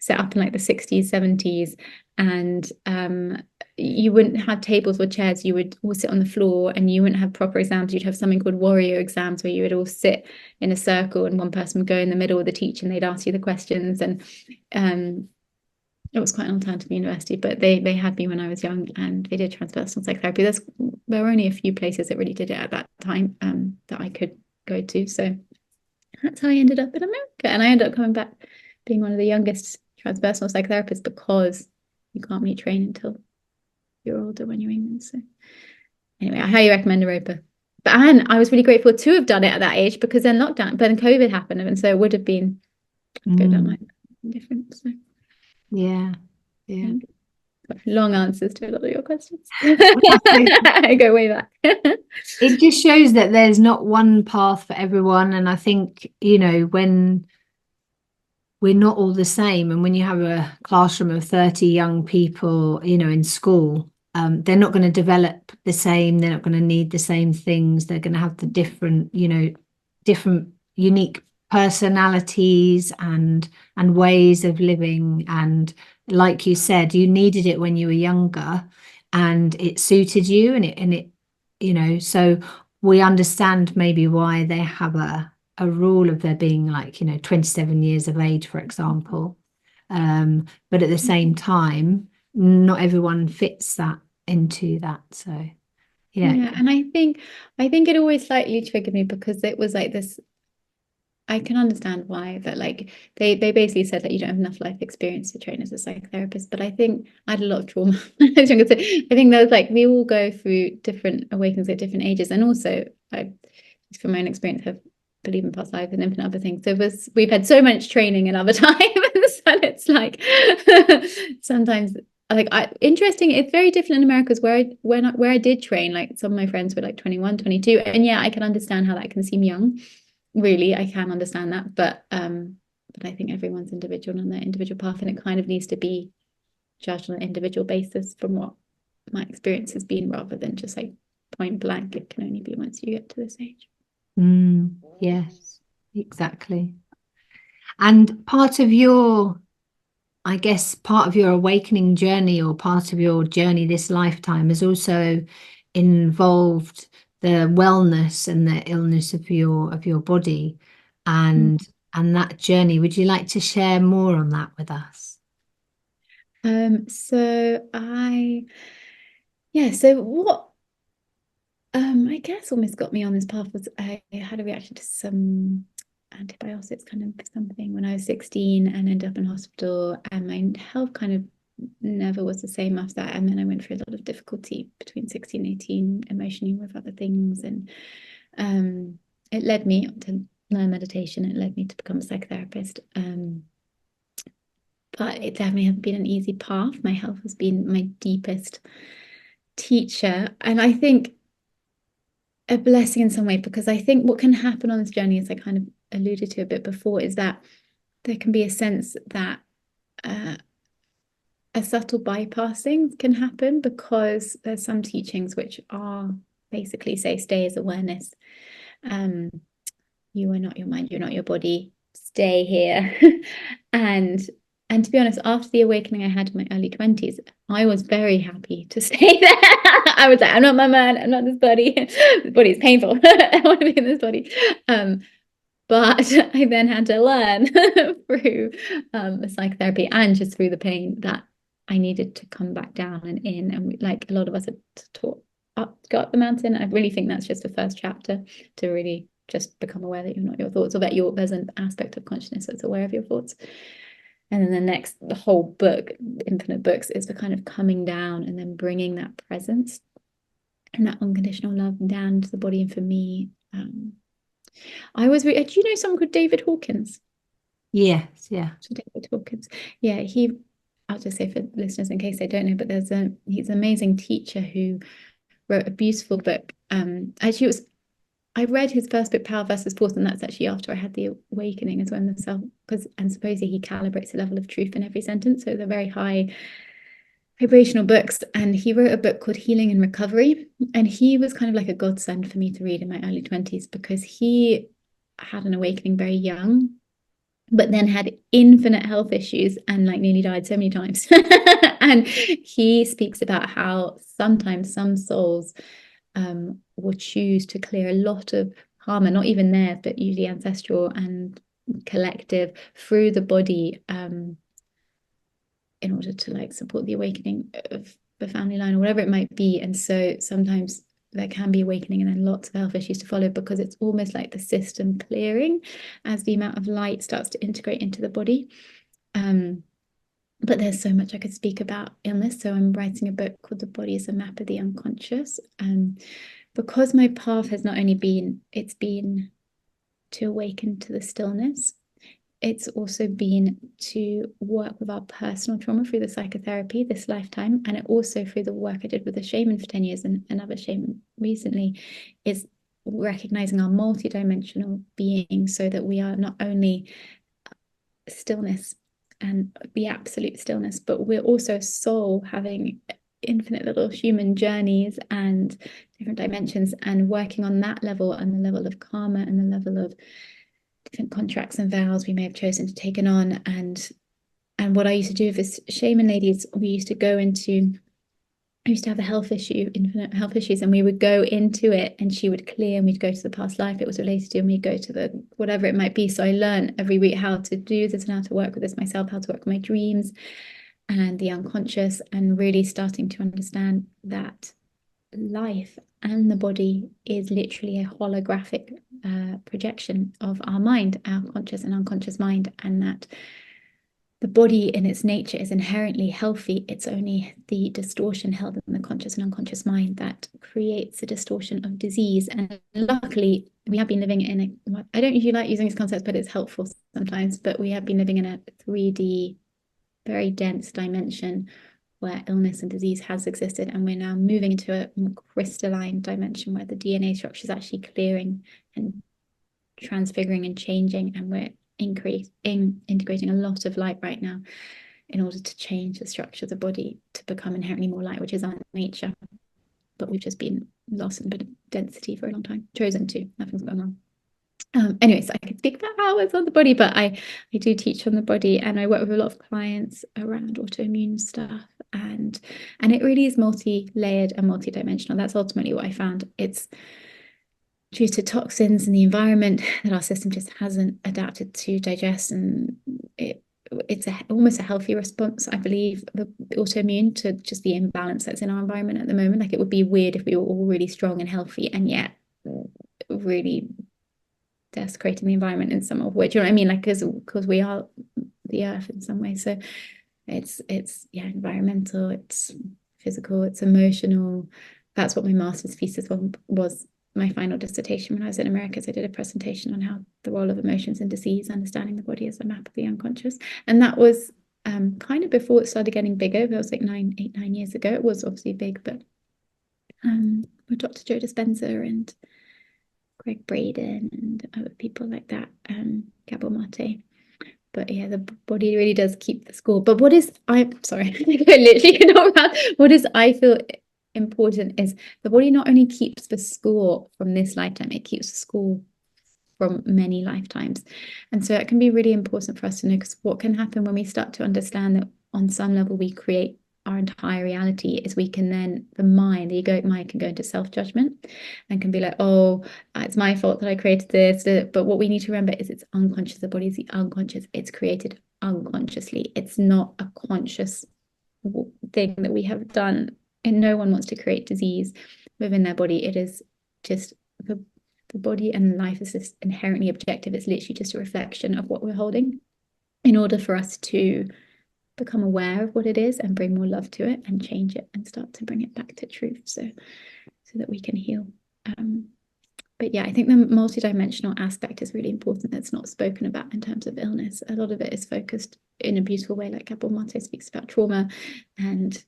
B: set up in like the 60s, 70s, and you wouldn't have tables or chairs. You would all sit on the floor, and you wouldn't have proper exams. You'd have something called warrior exams, where you would all sit in a circle, and one person would go in the middle with the teacher, and they'd ask you the questions. And it was quite an alternative university, but they had me when I was young, and they did transpersonal psychotherapy. There were only a few places that really did it at that time, that I could go to. So that's how I ended up in America, and I ended up coming back being one of the youngest transpersonal psychotherapists, because you can't really train until you're older when you're in. So anyway, I highly recommend Europa. But I was really grateful to have done it at that age, because then COVID happened, and so it would have been go down like different. So
A: yeah.
B: Long answers to a lot of your questions. I go way back.
A: It just shows that there's not one path for everyone. And I think, when we're not all the same, and when you have a classroom of 30 young people, in school, they're not going to develop the same. They're not going to need the same things. They're going to have the different unique personalities and ways of living. And like you said, you needed it when you were younger and it suited you, and it so we understand maybe why they have a rule of there being 27 years of age, for example. But at the same time, not everyone fits that into that. So yeah.
B: And I think it always slightly triggered me because it was like this. I can understand why, that they basically said that you don't have enough life experience to train as a psychotherapist. But I think I had a lot of trauma. I think there was we all go through different awakenings at different ages, and also from my own experience, have believe in past lives and infinite other things. So we've had so much training in other times, and it's sometimes interesting. It's very different in America, where I did train. Some of my friends were 21, 22, and yeah, I can understand how that can seem young. Really, I can understand that, but I think everyone's individual on their individual path, and it kind of needs to be judged on an individual basis from what my experience has been, rather than just point blank, it can only be once you get to this age.
A: Yes, exactly. And part of your awakening journey, or part of your journey this lifetime, has also involved the wellness and the illness of your body, and that journey. Would you like to share more on that with us?
B: So what I guess almost got me on this path was I had a reaction to some antibiotics, kind of something, when I was 16, and ended up in hospital, and my health kind of never was the same after that. And then I went through a lot of difficulty between 16 and 18 emotionally with other things, and it led me to learn meditation. It led me to become a psychotherapist, but it definitely hasn't been an easy path. My health has been my deepest teacher, and I think a blessing in some way, because I think what can happen on this journey, as I kind of alluded to a bit before, is that there can be a sense that a subtle bypassing can happen, because there's some teachings which are basically stay as awareness. You are not your mind, you're not your body, stay here. And to be honest, after the awakening I had in my early 20s, I was very happy to stay there. I was I'm not my man, I'm not this body. This body is painful. I want to be in this body. But I then had to learn through psychotherapy and just through the pain that I needed to come back down and in. And a lot of us are taught go up the mountain. I really think that's just the first chapter, to really just become aware that you're not your thoughts, or that there's an aspect of consciousness that's aware of your thoughts. And then the whole book, Infinite Books, is the kind of coming down and then bringing that presence and that unconditional love down to the body. And for me, I was do you know someone called David Hawkins?
A: Yes, yeah.
B: So David Hawkins. Yeah, I'll just say for listeners in case they don't know, but he's an amazing teacher who wrote a beautiful book. Actually, I read his first book, Power versus Force, and that's actually after I had the awakening as well, and supposedly he calibrates the level of truth in every sentence. So they're very high vibrational books. And he wrote a book called Healing and Recovery. And he was kind of like a godsend for me to read in my early 20s, because he had an awakening very young, but then had infinite health issues and nearly died so many times. And he speaks about how sometimes some souls will choose to clear a lot of karma, not even theirs, but usually ancestral and collective, through the body, in order to support the awakening of the family line or whatever it might be. And so sometimes there can be awakening and then lots of health issues to follow, because it's almost like the system clearing as the amount of light starts to integrate into the body. But there's so much I could speak about illness. So I'm writing a book called The Body is a Map of the Unconscious. Because my path has not only been to awaken to the stillness, it's also been to work with our personal trauma through the psychotherapy this lifetime, and it also through the work I did with a shaman for 10 years and another shaman recently, is recognizing our multidimensional being, so that we are not only stillness and the absolute stillness, but we're also a soul having infinite little human journeys and different dimensions, and working on that level and the level of karma and the level of different contracts and vows we may have chosen to take on. And what I used to do with this shaman ladies, we used to go into, I used to have a health issue, infinite health issues, and we would go into it and she would clear, and we'd go to the past life it was related to, and we'd go to the whatever it might be. So I learned every week how to do this and how to work with this myself, how to work with my dreams and the unconscious, and really starting to understand that life and the body is literally a holographic projection of our mind, our conscious and unconscious mind, and that the body in its nature is inherently healthy. It's only the distortion held in the conscious and unconscious mind that creates a distortion of disease. And luckily, we have been living in a, I don't usually like using these concepts, but it's helpful sometimes, but we have been living in a 3D, very dense dimension where illness and disease has existed, and we're now moving into a more crystalline dimension where the DNA structure is actually clearing and transfiguring and changing, and we're integrating a lot of light right now in order to change the structure of the body to become inherently more light, which is our nature. But we've just been lost in a bit of density for a long time, chosen to, nothing's gone wrong. Anyways, I could speak for hours on the body, but I do teach on the body, and I work with a lot of clients around autoimmune stuff, and it really is multi-layered and multi-dimensional. That's ultimately what I found. It's due to toxins in the environment that our system just hasn't adapted to digest, and it's almost a healthy response, I believe, the autoimmune, to just the imbalance that's in our environment at the moment. Like, it would be weird if we were all really strong and healthy and yet really desecrating the environment in some of which, you know what I mean, like, because we are the earth in some way. So it's yeah, environmental, it's physical, it's emotional. That's what my master's thesis was my final dissertation when I was in America. So I did a presentation on how the role of emotions in disease, understanding the body as a map of the unconscious, and that was kind of before it started getting bigger. That was like 9 years ago. It was obviously big, but with Dr. Joe Dispenza and Greg Braden and other people like that, Gabor Mate. But yeah, the body really does keep the score. But what is, I'm sorry, I literally cannot remember. What is, I feel important is the body not only keeps the score from this lifetime, it keeps the score from many lifetimes. And so it can be really important for us to know, because what can happen when we start to understand that on some level we create our entire reality is we can then, the mind, the egoic mind, can go into self-judgment and can be like, oh, it's my fault that I created this. But what we need to remember is it's unconscious. The body is the unconscious. It's created unconsciously. It's not a conscious thing that we have done. And no one wants to create disease within their body. It is just the body, and life is just inherently objective. It's literally just a reflection of what we're holding, in order for us to become aware of what it is and bring more love to it and change it and start to bring it back to truth, so that we can heal. But yeah, I think the multidimensional aspect is really important. That's not spoken about in terms of illness. A lot of it is focused in a beautiful way, like Gabor Mate speaks about trauma and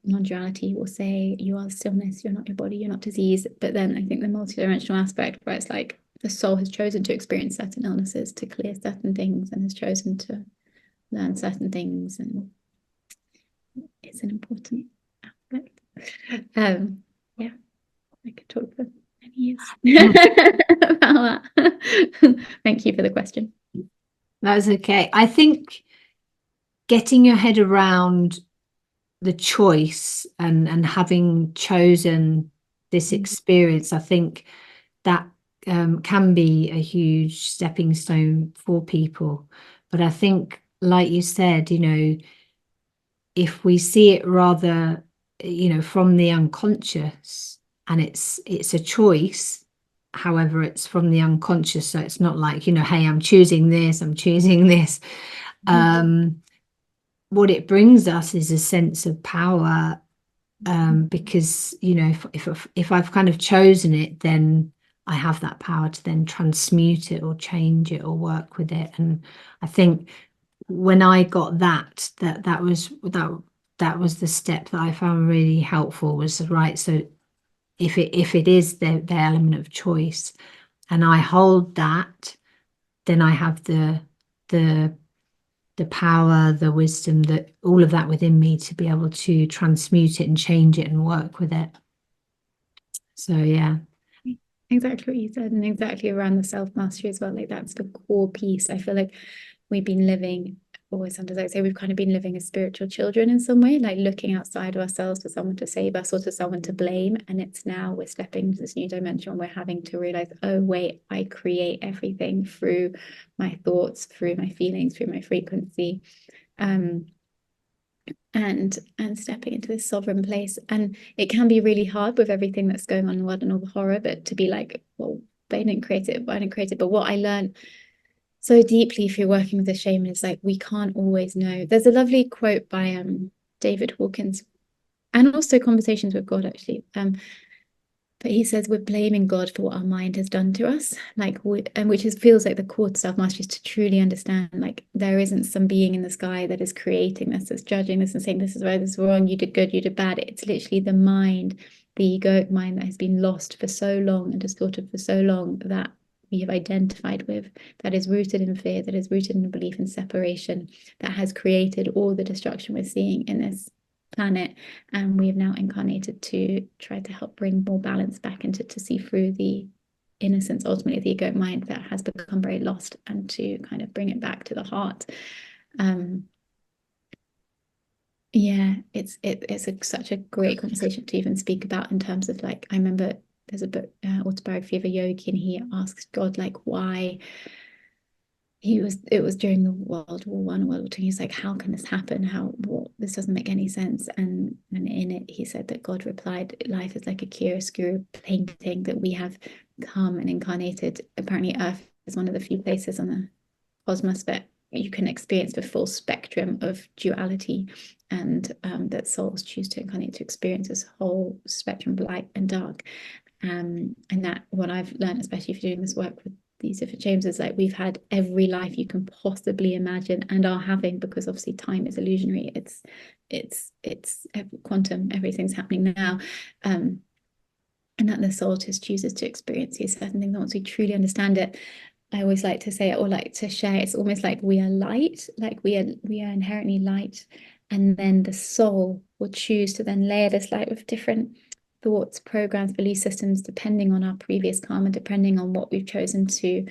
B: non-duality. Will say you are stillness, you're not your body, you're not disease. But then I think the multidimensional aspect, where it's like the soul has chosen to experience certain illnesses, to clear certain things, and has chosen to learn certain things, and it's an important aspect. Yeah, I could talk for many years about that. Thank you for the question.
A: That's okay. I think getting your head around the choice and having chosen this experience, I think that can be a huge stepping stone for people. But I think, like you said, if we see it rather, from the unconscious, and it's a choice, however, it's from the unconscious, so it's not like, hey, I'm choosing this, I'm choosing this. What it brings us is a sense of power, because if I've kind of chosen it, then I have that power to then transmute it or change it or work with it. And I think when I got that was the step that I found really helpful, was right. So if it is the element of choice, and I hold that, then I have the power, the wisdom, that all of that within me to be able to transmute it and change it and work with it. So yeah.
B: Exactly what you said, and exactly around the self-mastery as well. Like that's the core piece. I feel like we've been living, or sometimes I say we've kind of been living as spiritual children in some way, like looking outside of ourselves for someone to save us or to someone to blame. And it's now we're stepping into this new dimension. We're having to realize, oh wait, I create everything through my thoughts, through my feelings, through my frequency. And stepping into this sovereign place. And it can be really hard with everything that's going on in the world and all the horror, but to be like, well, I didn't create it. But what I learned so deeply if you're working with a shaman is like, we can't always know. There's a lovely quote by David Hawkins, and also Conversations with God, actually. But he says we're blaming God for what our mind has done to us, and which feels like the core to self-mastery, is to truly understand, like, there isn't some being in the sky that is creating this, that's judging this and saying this is right, this is wrong, you did good, you did bad. It's literally the mind, the egoic mind, that has been lost for so long and distorted for so long, that we have identified with, that is rooted in fear, that is rooted in a belief in separation, that has created all the destruction we're seeing in this planet. And we have now incarnated to try to help bring more balance back into, to see through the innocence, ultimately the egoic mind that has become very lost, and to kind of bring it back to the heart. Yeah, it's such a great conversation to even speak about, in terms of, like, I remember there's a book, Autobiography of a Yogi, and he asked God, like, why it was during the World War I, World War II. He's like, how can this happen? This doesn't make any sense. And in it, he said that God replied, life is like a chiaroscuro painting that we have come and incarnated. Apparently, Earth is one of the few places on the cosmos that you can experience the full spectrum of duality, and that souls choose to incarnate to experience this whole spectrum of light and dark. And that, what I've learned, especially if you're doing this work with these different chambers, is like, we've had every life you can possibly imagine and are having, because obviously time is illusionary. It's quantum, everything's happening now. And that the soul just chooses to experience these certain things. Once we truly understand it, I always like to say it, or like to share, it's almost like we are light, like we are inherently light, and then the soul will choose to then layer this light with different thoughts, programs, belief systems, depending on our previous karma, depending on what we've chosen to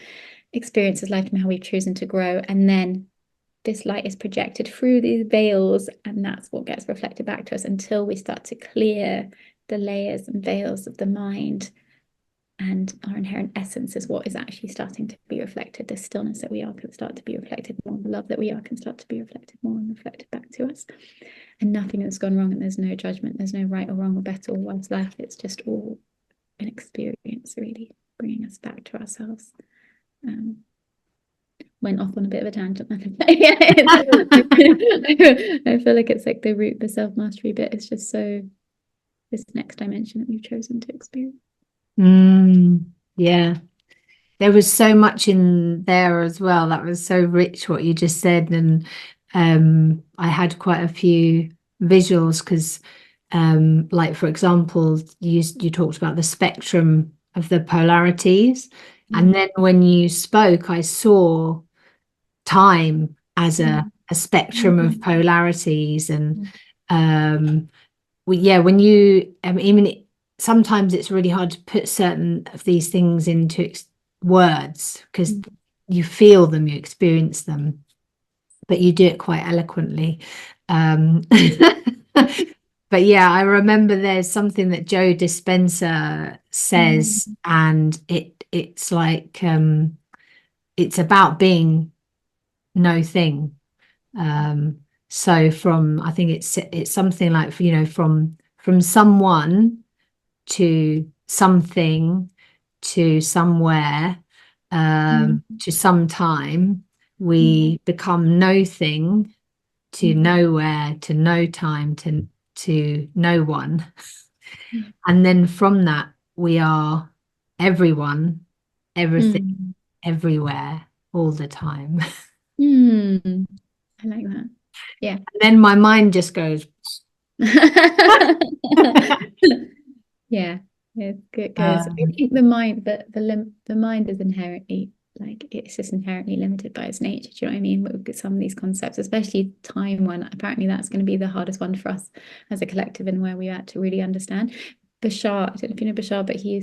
B: experience as life and how we've chosen to grow. And then this light is projected through these veils, and that's what gets reflected back to us, until we start to clear the layers and veils of the mind, and our inherent essence is what is actually starting to be reflected. The stillness that we are can start to be reflected more. The love that we are can start to be reflected more and reflected back to us. And nothing has gone wrong, and there's no judgment. There's no right or wrong or better or worse life. It's just all an experience, really, bringing us back to ourselves. Went off on a bit of a tangent. Yeah, I feel like it's like the root, the self-mastery bit is just so, this next dimension that we've chosen to experience.
A: Yeah, there was so much in there as well. That was so rich what you just said, and I had quite a few visuals, because like, for example, you talked about the spectrum of the polarities, and then when you spoke, I saw time as a spectrum of polarities. And yeah, when you sometimes it's really hard to put certain of these things into words, because you feel them, you experience them, but you do it quite eloquently. But yeah, I remember there's something that Joe Dispenza says, and it's like it's about being no thing. So I think it's something like, from someone to something to somewhere, to sometime, we become no thing, to nowhere, to no time, to no one. And then from that we are everyone, everything, everywhere, all the time.
B: I like that. Yeah.
A: And then my mind just goes.
B: Yeah, it's good because I
A: Um,
B: think the mind, the mind is inherently like it's just inherently limited by its nature. Do you know what I mean? With some of these concepts, especially time one, apparently that's going to be the hardest one for us as a collective and where we are to really understand. Bashar, I don't know if you know Bashar, but he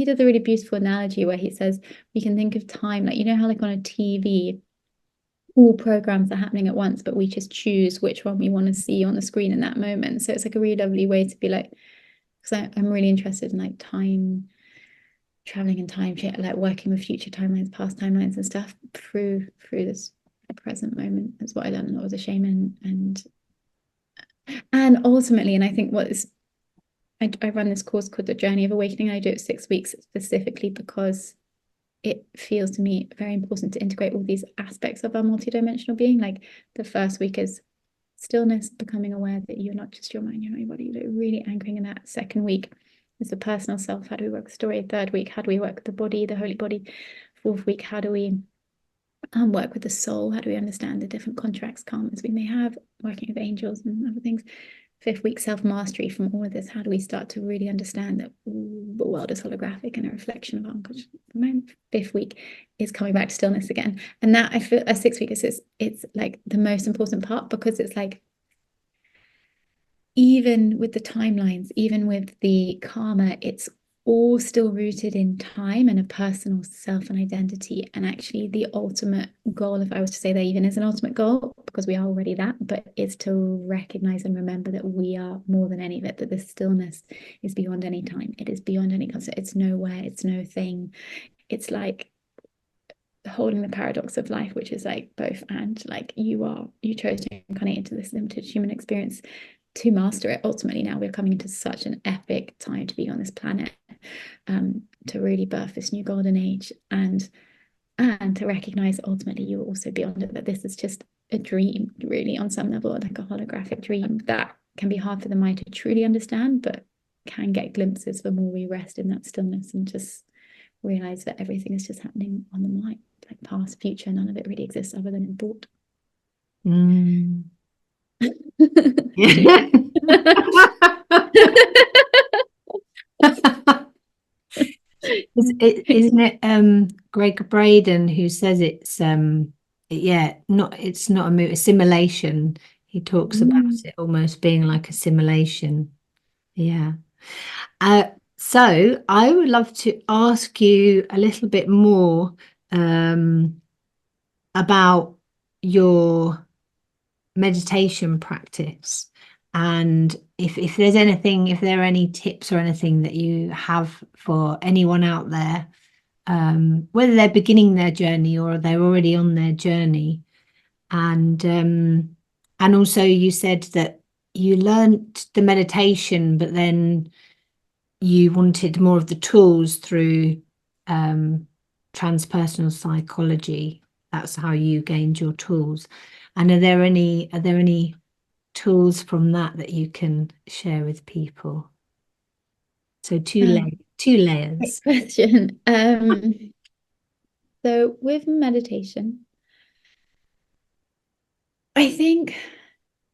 B: does a really beautiful analogy where he says we can think of time like, you know how like on a TV all programs are happening at once, but we just choose which one we want to see on the screen in that moment. So it's like a really lovely way to be like, because I'm really interested in like time traveling and time shit, like working with future timelines, past timelines and stuff through this present moment. That's what I learned a lot as a shaman. And ultimately, and I think what is I run this course called The Journey of Awakening. I do it 6 weeks specifically because it feels to me very important to integrate all these aspects of our multidimensional being. Like the first week is stillness, becoming aware that you're not just your mind, you're not your body, you're really anchoring in that. Second week is the personal self. How do we work the story? Third week, how do we work the body, the holy body? Fourth week, how do we work with the soul? How do we understand the different contracts, karmas we may have, working with angels and other things? Fifth week, self-mastery. From all of this, how do we start to really understand that the world is holographic and a reflection of our unconscious mind? Fifth week is coming back to stillness again. And that I feel a 6 week is it's like the most important part, because it's like even with the timelines, even with the karma, it's all still rooted in time and a personal self and identity. And actually the ultimate goal, if I was to say there even is an ultimate goal, because we are already that, but is to recognize and remember that we are more than any of it, that the stillness is beyond any time. It is beyond any concept. It's nowhere, it's no thing. It's like holding the paradox of life, which is like both and. Like you chose to incarnate into this limited human experience to master it. Ultimately now we're coming into such an epic time to be on this planet, to really birth this new golden age, and to recognize ultimately you will also beyond it, that this is just a dream, really, on some level, like a holographic dream that can be hard for the mind to truly understand, but can get glimpses the more we rest in that stillness and just realize that everything is just happening on the mind, like past, future, none of it really exists other than in thought.
A: Isn't it Greg Braden who says it's it's not a assimilation. He talks about it almost being like a simulation. Yeah. So I would love to ask you a little bit more about your meditation practice, and if there's anything, if there are any tips or anything that you have for anyone out there, whether they're beginning their journey or they're already on their journey. And also you said that you learnt the meditation, but then you wanted more of the tools through transpersonal psychology. That's how you gained your tools. And are there any tools from that you can share with people? So two layers.
B: Great question. So with meditation, I think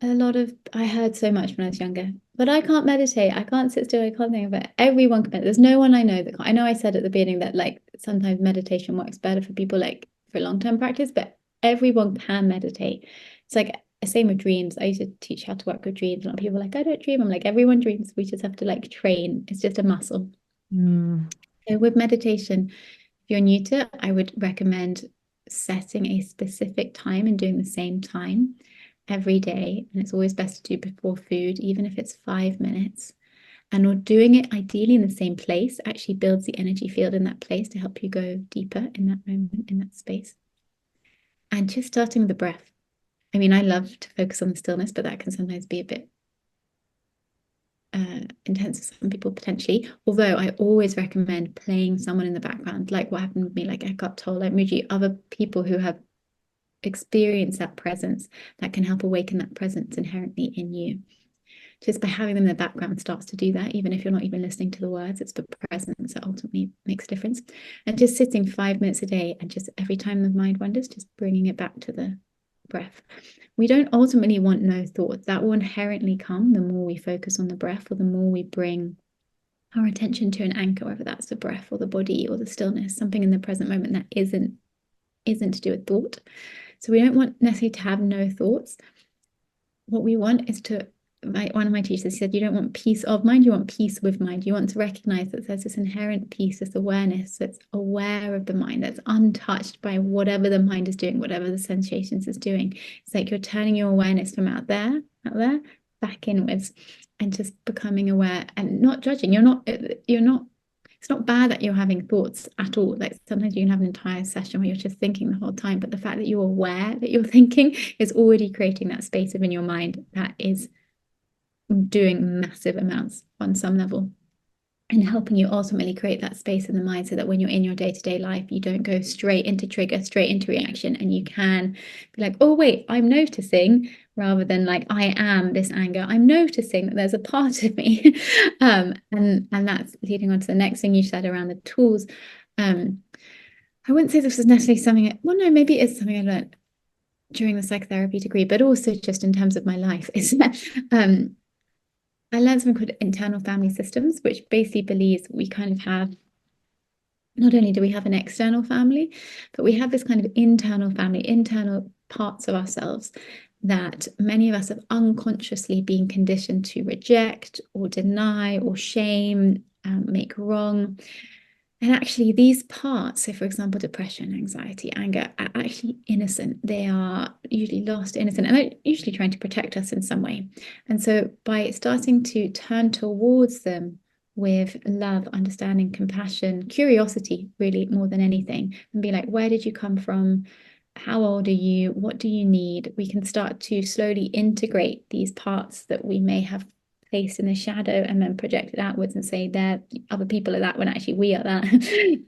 B: I heard so much when I was younger, but I can't meditate. I can't sit still. I can't think of it. Everyone can meditate. There's no one I know that can't. I know I said at the beginning that like sometimes meditation works better for people like for long-term practice, but everyone can meditate. It's like the same with dreams. I used to teach how to work with dreams. A lot of people are like, I don't dream. I'm like, everyone dreams. We just have to like train. It's just a muscle. So with meditation, if you're new to it, I would recommend setting a specific time and doing the same time every day. And it's always best to do before food, even if it's 5 minutes. And or doing it ideally in the same place actually builds the energy field in that place to help you go deeper in that moment, in that space. And just starting with the breath. I mean, I love to focus on the stillness, but that can sometimes be a bit intense for some people potentially. Although I always recommend playing someone in the background, like what happened with me, like Eckhart Tolle, like Muji, other people who have experienced that presence that can help awaken that presence inherently in you. just by having them in the background starts to do that, even if you're not even listening to the words. It's the presence that ultimately makes a difference. And just sitting 5 minutes a day, and just every time the mind wanders, just bringing it back to the breath. We don't ultimately want no thought. That will inherently come the more we focus on the breath, or the more we bring our attention to an anchor, whether that's the breath or the body or the stillness, something in the present moment that isn't to do with thought. So we don't want necessarily to have no thoughts. What we want is to, one of my teachers said, you don't want peace of mind, you want peace with mind. You want to recognize that there's this inherent peace, this awareness that's aware of the mind, that's untouched by whatever the mind is doing, whatever the sensations is doing. It's like you're turning your awareness from out there, back inwards, and just becoming aware and not judging. You're not, it's not bad that you're having thoughts at all. Like sometimes you can have an entire session where you're just thinking the whole time, but the fact that you're aware that you're thinking is already creating that space within your mind that is doing massive amounts on some level, and helping you ultimately create that space in the mind so that when you're in your day-to-day life, you don't go straight into trigger, straight into reaction, and you can be like, oh wait, I'm noticing, rather than like, I am this anger, I'm noticing that there's a part of me. And that's leading on to the next thing you said around the tools. I wouldn't say this was necessarily something, well, no, maybe it's something I learned during the psychotherapy degree, but also just in terms of my life, is I learned something called internal family systems, which basically believes we kind of have, not only do we have an external family, but we have this kind of internal family, internal parts of ourselves that many of us have unconsciously been conditioned to reject or deny or shame, make wrong. And actually these parts, so for example, depression, anxiety, anger, are actually innocent. They are usually lost, innocent, and they're usually trying to protect us in some way. And so by starting to turn towards them with love, understanding, compassion, curiosity, really more than anything, and be like, where did you come from? How old are you? What do you need? We can start to slowly integrate these parts that we may have placed in the shadow and then project it outwards and say there other people are that when actually we are that.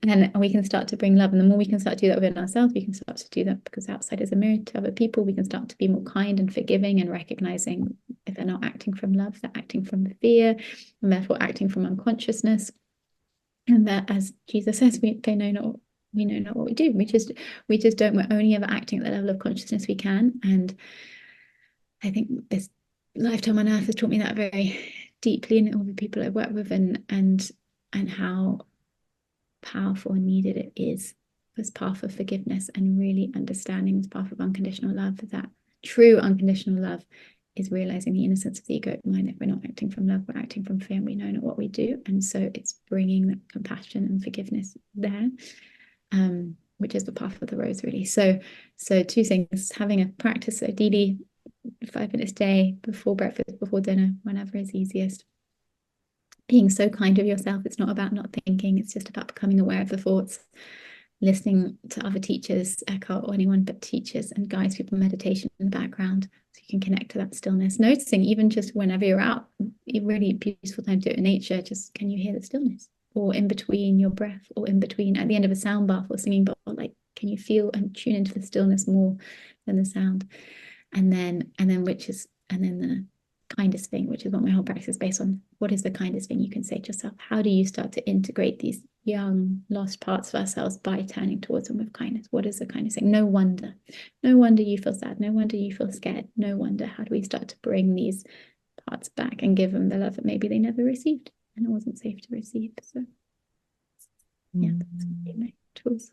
B: And we can start to bring love, and the more we can start to do that within ourselves, we can start to do that because outside is a mirror to other people. We can start to be more kind and forgiving, and recognizing if they're not acting from love, they're acting from the fear, and therefore acting from unconsciousness. And that, as Jesus says, we know not what we do. We just don't. We're only ever acting at the level of consciousness we can. And I think this lifetime on earth has taught me that very deeply, in all the people I work with, and how powerful and needed it is, this path of forgiveness and really understanding this path of unconditional love. That true unconditional love is realizing the innocence of the ego mind. If we're not acting from love, we're acting from fear, and we know not what we do. And so it's bringing that compassion and forgiveness there, which is the path of the rose, really. So two things: having a practice, ideally 5 minutes a day, before breakfast, before dinner, whenever is easiest. Being so kind with yourself. It's not about not thinking, it's just about becoming aware of the thoughts, listening to other teachers, Eckhart or anyone but teachers and guides, people meditation in the background, so you can connect to that stillness. Noticing, even just whenever you're out, a really beautiful time to do it in nature, just can you hear the stillness? Or in between your breath, or in between at the end of a sound bath or singing bowl, like, can you feel and tune into the stillness more than the sound? And then the kindest thing, which is what my whole practice is based on. What is the kindest thing you can say to yourself? How do you start to integrate these young lost parts of ourselves by turning towards them with kindness? What is the kindest thing? No wonder you feel sad, no wonder you feel scared, no wonder. How do we start to bring these parts back and give them the love that maybe they never received and it wasn't safe to receive? So yeah, that's my tools.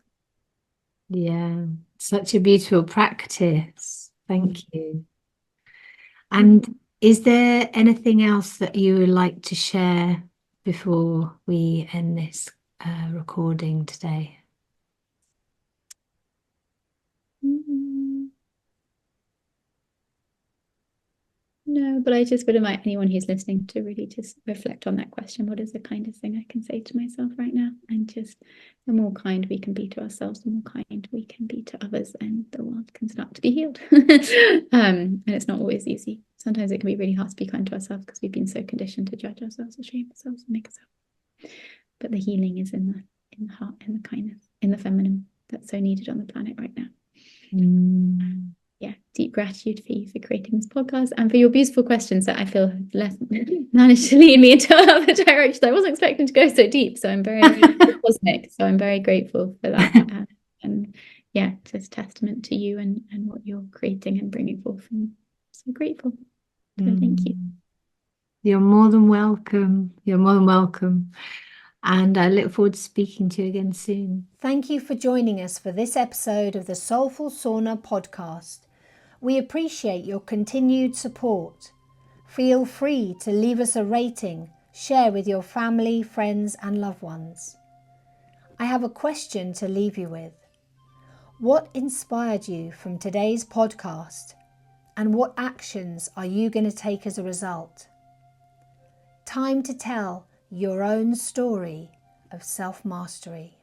A: Yeah, such a beautiful practice. Thank you. And is there anything else that you would like to share before we end this recording today?
B: No, but I just would invite anyone who's listening to really just reflect on that question. What is the kindest thing I can say to myself right now? And just the more kind we can be to ourselves, the more kind we can be to others, and the world can start to be healed. And it's not always easy. Sometimes it can be really hard to be kind to ourselves because we've been so conditioned to judge ourselves or shame ourselves and make ourselves. But the healing is in the heart, in the kindness, in the feminine that's so needed on the planet right now. yeah, deep gratitude for you for creating this podcast and for your beautiful questions that I feel have managed to lead me into other directions. I wasn't expecting to go so deep, so I'm very cosmic. So I'm very grateful for that. And yeah, just testament to you and what you're creating and bringing forth. And so grateful. So thank you.
A: You're more than welcome. You're more than welcome. And I look forward to speaking to you again soon. Thank you for joining us for this episode of the Soulful Sauna podcast. We appreciate your continued support. Feel free to leave us a rating, share with your family, friends and loved ones. I have a question to leave you with. What inspired you from today's podcast, and what actions are you going to take as a result? Time to tell your own story of self-mastery.